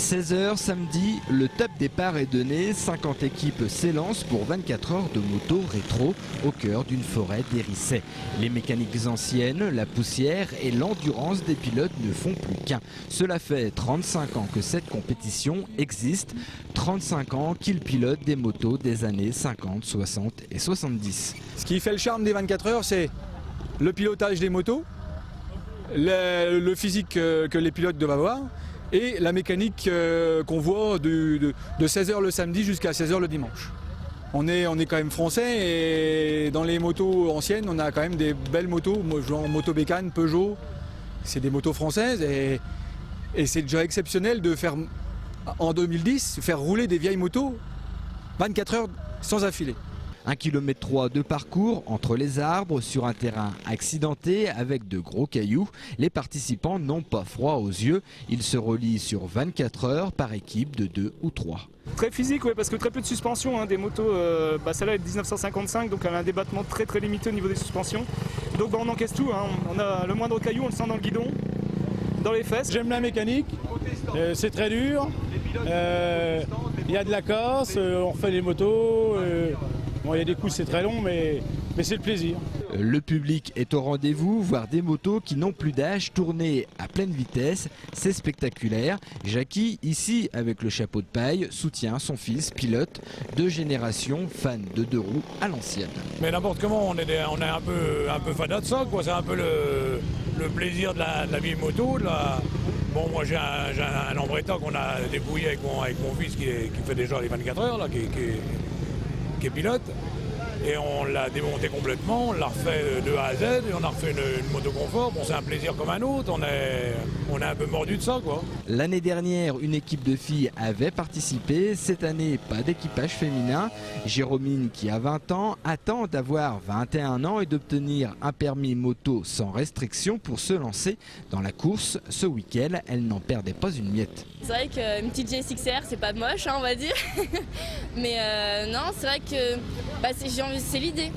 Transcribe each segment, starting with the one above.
16h samedi, le top départ est donné. 50 équipes s'élancent pour 24 heures de moto rétro au cœur d'une forêt d'hérissets. Les mécaniques anciennes, la poussière et l'endurance des pilotes ne font plus qu'un. Cela fait 35 ans que cette compétition existe. 35 ans qu'ils pilotent des motos des années 50, 60 et 70. Ce qui fait le charme des 24 heures, c'est le pilotage des motos, le physique que les pilotes doivent avoir et la mécanique qu'on voit de 16h le samedi jusqu'à 16h le dimanche. On est quand même français et dans les motos anciennes, on a quand même des belles motos, genre moto bécane, Peugeot, c'est des motos françaises et c'est déjà exceptionnel de faire, en 2010, faire rouler des vieilles motos 24 heures sans affiler. 1,3 km de parcours entre les arbres sur un terrain accidenté avec de gros cailloux. Les participants n'ont pas froid aux yeux. Ils se relient sur 24 heures par équipe de 2 ou 3. Très physique, oui, parce que très peu de suspension, des motos. Celle-là est de 1955, donc elle a un débattement très limité au niveau des suspensions. Donc on encaisse tout, on a le moindre caillou, on le sent dans le guidon, dans les fesses. J'aime la mécanique, c'est très dur, il y a de la casse, on refait les motos. Bon, il y a des coups, c'est très long, mais c'est le plaisir. Le public est au rendez-vous, voir des motos qui n'ont plus d'âge tourner à pleine vitesse. C'est spectaculaire. Jackie, ici avec le chapeau de paille, soutient son fils, pilote, 2 générations, fan de 2 roues à l'ancienne. Mais n'importe comment, on est un peu fanat de ça, quoi. C'est un peu le plaisir de la vieille moto. Bon, moi j'ai un Lambretta qu'on a débrouillé avec mon fils qui fait déjà les 24 heures, là, qui est pilote, et on l'a démonté complètement, on l'a refait de A à Z, et on a refait une moto confort. Bon, c'est un plaisir comme un autre, on est un peu mordu de ça, quoi. L'année dernière, une équipe de filles avait participé. Cette année, pas d'équipage féminin. Jérômine, qui a 20 ans, attend d'avoir 21 ans et d'obtenir un permis moto sans restriction pour se lancer dans la course. Ce week-end, elle n'en perdait pas une miette. C'est vrai qu'une petite GSX-R, c'est pas moche, on va dire. Mais non, c'est vrai que c'est l'idée.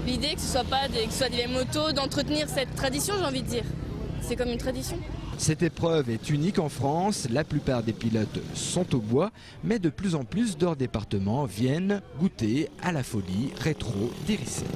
L'idée que ce soit des motos, d'entretenir cette tradition, j'ai envie de dire. C'est comme une tradition. Cette épreuve est unique en France. La plupart des pilotes sont au bois, mais de plus en plus d'hors département viennent goûter à la folie rétro d'hérissets.